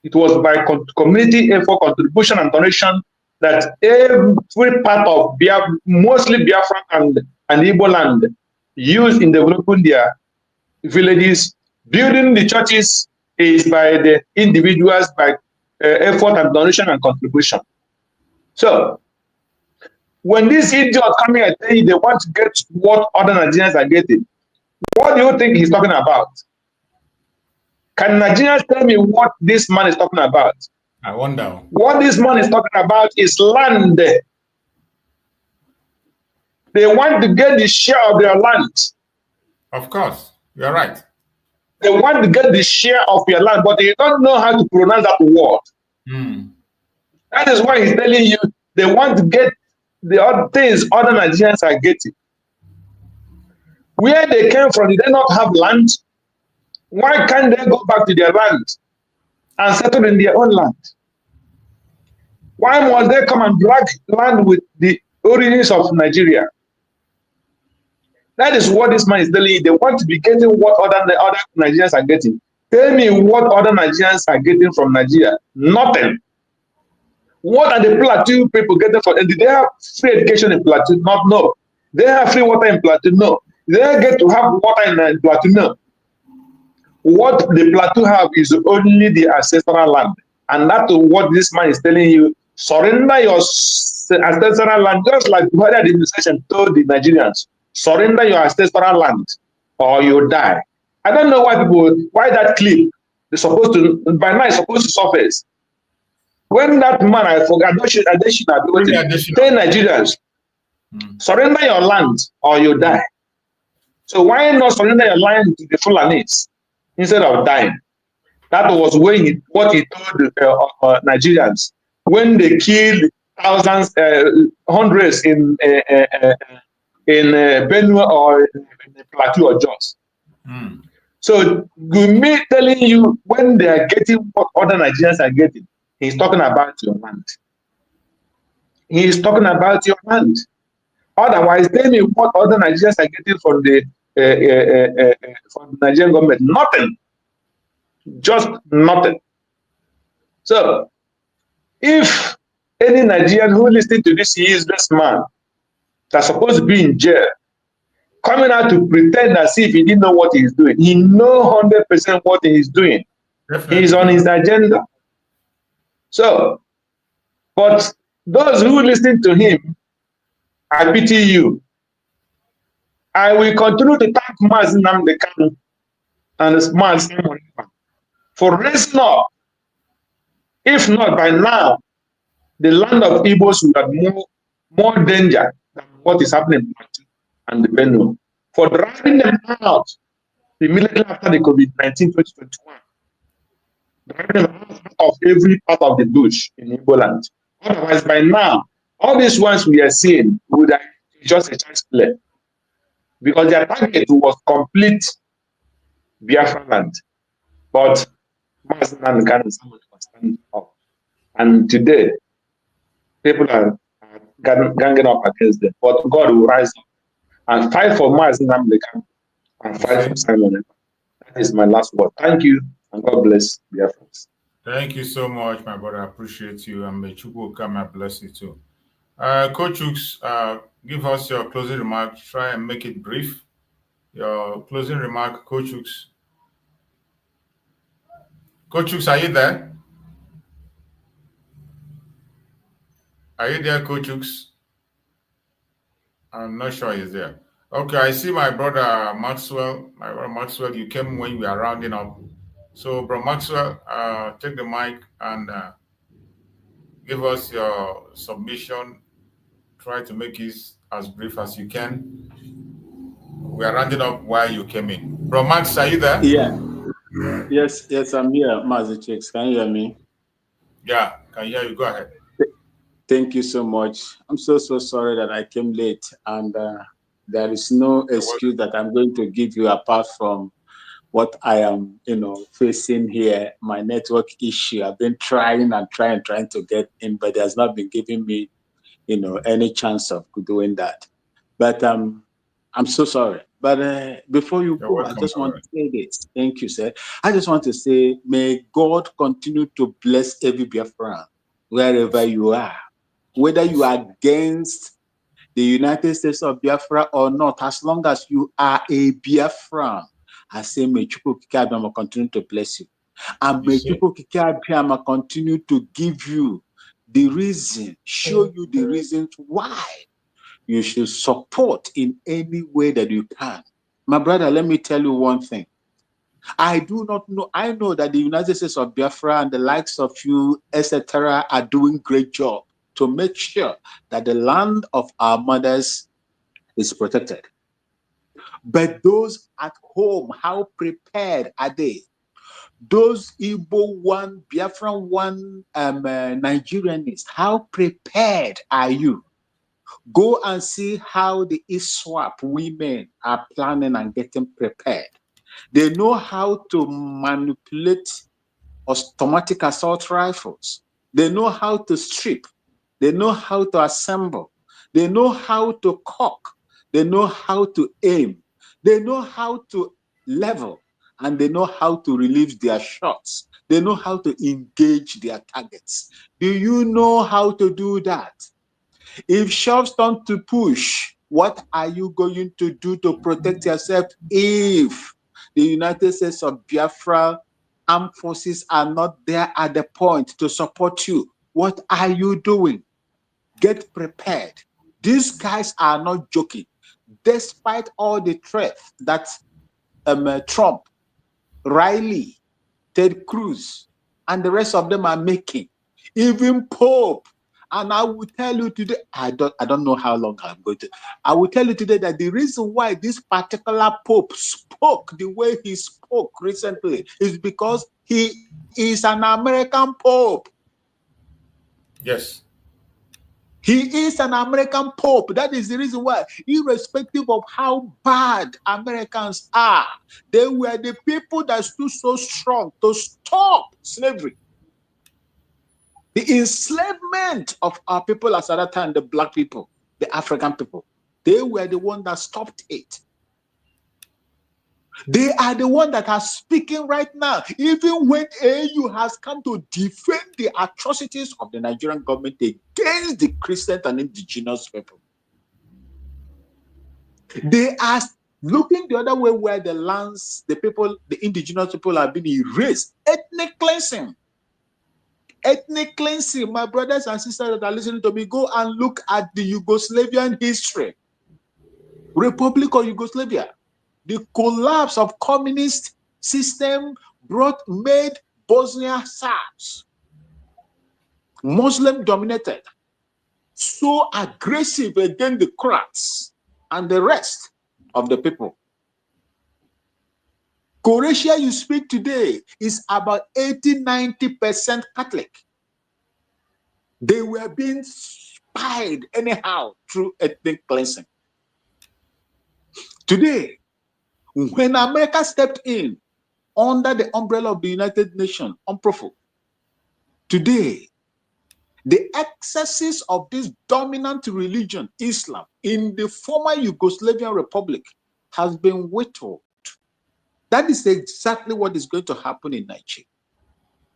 It was by community effort, contribution, and donation that every part of Biafra, mostly Biafra and Igbo land, used in developing their villages. Building the churches is by the individuals, by effort and donation and contribution. So, when these idiots come here and tell you they want to get what other Nigerians are getting, what do you think he's talking about? Can Nigerians tell me what this man is talking about? I wonder. What this man is talking about is land. They want to get the share of their land. Of course, you're right. They want to get the share of your land, but they don't know how to pronounce that word. Mm. That is why he's telling you They want to get the other things other Nigerians are getting. Where they came from, did they not have land? Why can't they go back to their land and settle in their own land? Why must they come and drag land with the origins of Nigeria? That is what this man is telling you. They want to be getting what other Nigerians are getting. Tell me what other Nigerians are getting from Nigeria. Nothing. What are the Plateau people getting from? And did they have free education in Plateau? Not no. They have free water in Plateau? No. They get to have water in Plateau? No. What the Plateau have is only the ancestral land. And that's what this man is telling you. Surrender your ancestral land, just like the administration told the Nigerians. Surrender your ancestral land or you die. I don't know why that clip is supposed to, by now it's supposed to surface. When that man, I forgot, tell Nigerians, surrender your land or you die. So why not surrender your land to the Fulanis instead of dying? That was what he told the Nigerians when they killed thousands, hundreds in Benue or in Plateau or Jos. So me telling you when they are getting what other Nigerians are getting, he's talking about your land. He is talking about your land. Otherwise, tell me what other Nigerians are getting from the Nigerian government. Nothing. Just nothing. So, if any Nigerian who listens to this useless man that's supposed to be in jail, coming out to pretend as if he didn't know what he's doing, he knows 100% what he's doing. Definitely. He's on his agenda. So, but those who listen to him, I pity you. I will continue to thank Nnamdi Kanu and Simon for raising up. If not by now, the land of Igbos would have more danger than what is happening and the Benue. For driving them out immediately after the COVID-19 2021. Driving them out of every part of the bush in Igbo land. Otherwise, by now, all these ones we are seeing would have just a chance play. Because their target was complete Biafra land. But Nnamdi Kanu was standing up. And today, people are ganging up against them. But God will rise up and fight for Nnamdi Kanu and fight for Simon. That is my last word. Thank you, and God bless Biafrans. Thank you so much, my brother. I appreciate you, and may Chukwu come and bless you too. Coach Chooks, give us your closing remarks. Try and make it brief. Your closing remark, Coach Chooks. Coach Chooks, are you there? Are you there, Coach Chooks? I'm not sure he's there. Okay, I see my brother Maxwell. My brother Maxwell, you came when we are rounding up. So, bro Maxwell, take the mic and give us your submission. Try to make it as brief as you can. We are rounding up while you came in. Bro Max, are you there? Yeah. Yes, I'm here, Mazi Chicks. Can you hear me? Yeah, can hear you. Go ahead. Thank you so much. I'm so sorry that I came late, and there is no excuse that I'm going to give you apart from what I am, facing here. My network issue. I've been trying to get in, but it has not been giving me, any chance of doing that. But I'm so sorry. But before you go, I just want to say this. Thank you, sir. I just want to say, may God continue to bless every Biafran, wherever you are. Whether you are against the United States of Biafra or not, as long as you are a Biafran, I say, may Chukwu Okike Abiama continue to bless you. And may Chukwu Okike Abiama continue to give you the reason, show you the reasons why you should support in any way that you can. My brother, let me tell you one thing. I do not know. I know that the United States of Biafra and the likes of you, etc., are doing great job to make sure that the land of our mothers is protected. But those at home, how prepared are they? those Igbo one, Biafran one, Nigerianists, how prepared are you? Go and see how the ISWAP women are planning and getting prepared. They know how to manipulate automatic assault rifles. They know how to strip. They know how to assemble. They know how to cock. They know how to aim. They know how to level. And they know how to release their shots. They know how to engage their targets. Do you know how to do that? If shoves turn to push, what are you going to do to protect yourself if the United States of Biafra armed forces are not there at the point to support you? What are you doing? Get prepared. These guys are not joking. Despite all the threats that Trump, Riley, Ted Cruz, and the rest of them are making, even Pope. And I will tell you today, I don't know how long I'm going to. I will tell you today that the reason why this particular Pope spoke the way he spoke recently is because he is an American Pope. Yes. He is an American Pope. That is the reason why, irrespective of how bad Americans are, they were the people that stood so strong to stop slavery. The enslavement of our people at that time, the black people, the African people, they were the one that stopped it. They are the one that are speaking right now, even when AU has come to defend the atrocities of the Nigerian government against the Christian and indigenous people. They are looking the other way, where the lands, the people, the indigenous people are being erased. Ethnic cleansing. Ethnic cleansing. My brothers and sisters that are listening to me, go and look at the Yugoslavian history. Republic of Yugoslavia. The collapse of communist system made Bosnia Serbs, Muslim dominated, so aggressive against the Croats and the rest of the people. Croatia you speak today is about 80–90% Catholic. They were being spied anyhow through ethnic cleansing. Today, when America stepped in under the umbrella of the United Nations, UNPROFO, today, the excesses of this dominant religion, Islam, in the former Yugoslavian Republic has been whittled. That is exactly what is going to happen in Nigeria.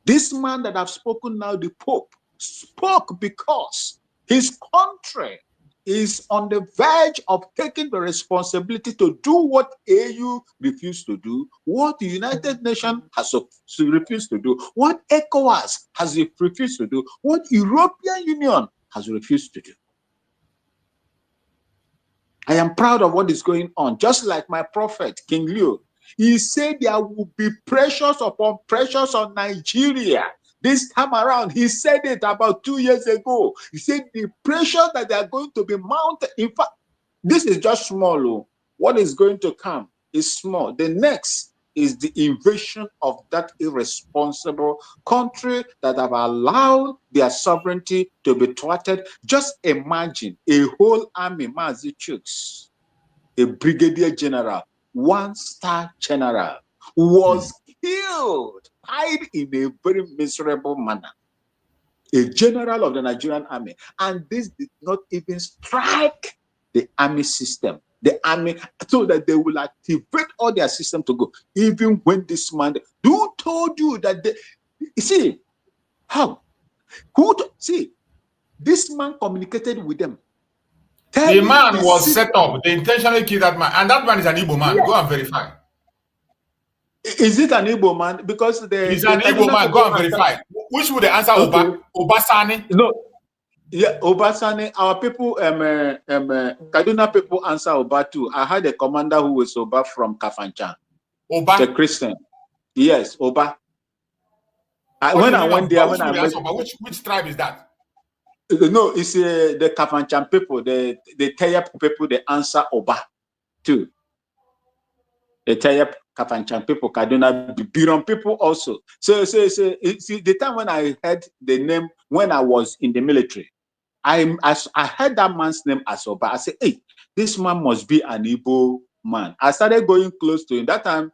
This man that I've spoken now, the Pope, spoke because his country is on the verge of taking the responsibility to do what AU refused to do, what the United Nations has refused to do, what ECOWAS has refused to do, what European Union has refused to do. I am proud of what is going on. Just like my prophet, King Leo, he said there will be pressures upon pressures on Nigeria. This time around, he said it about 2 years ago. He said the pressure that they are going to be mounted. In fact, this is just small. What is going to come is small. The next is the invasion of that irresponsible country that have allowed their sovereignty to be thwarted. Just imagine a whole army, Mazi Chuks, a brigadier general, 1-star general, was killed, died in a very miserable manner. A general of the Nigerian army. And this did not even strike the army system. The army, so that they will activate all their system to go. Even when this man, who told you that they, you see, how? See, this man communicated with them. The man was set up. They intentionally killed that man. And that man is an Igbo man. Yes. Go and verify. Is it an Igbo man? Because he's an Igbo man. Go and verify. Which would the answer? Okay. Obasani? No. Yeah, Obasani. Our people, Kaduna people answer Oba too. I had a commander who was Oba from Kafanchan. Oba? The Christian. Yes, Oba. When I went there, which tribe is that? No, it's the Kafanchan people, the Tayap people, they answer Oba too. The Tayap Kafanchan people, Kaduna, Biron people also. So see, the time when I heard the name, when I was in the military, I heard that man's name as Oba. I said, hey, this man must be an Igbo man. I started going close to him. That time,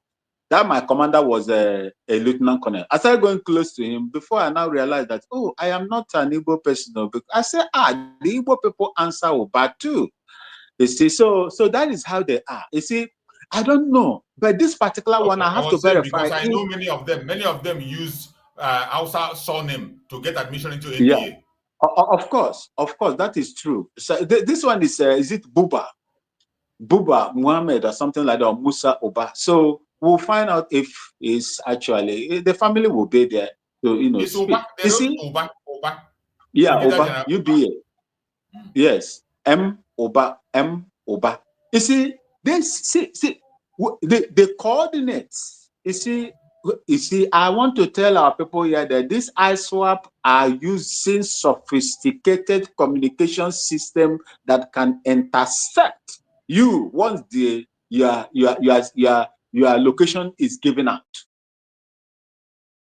that my commander was a lieutenant colonel. I started going close to him before I now realized that, oh, I am not an Igbo person. I said, the Igbo people answer Oba too. You see, so that is how they are. You see, I don't know, but this particular one, I have to verify. Because I know many of them use Hausa surname to get admission into NDA. Yeah, of course, that is true. So this one is it Buba Muhammad or something like that, or Musa Oba? So we'll find out if it's actually the family will be there to it's speak. Oba. You see? Oba. Yeah, Oba. UBA. Yes, M Oba. You see, the coordinates. You see, I want to tell our people here that this ISWAP are using sophisticated communication system that can intercept you once your location is given out.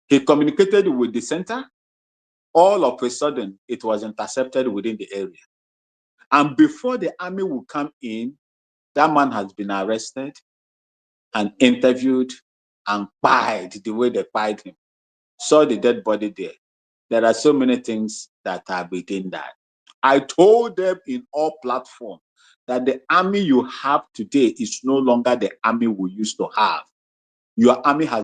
He communicated with the center. All of a sudden, it was intercepted within the area. And before the army will come in, that man has been arrested and interviewed and pied the way they pied him. Saw the dead body there. There are so many things that are within that. I told them in all platforms that the army you have today is no longer the army we used to have. Your army has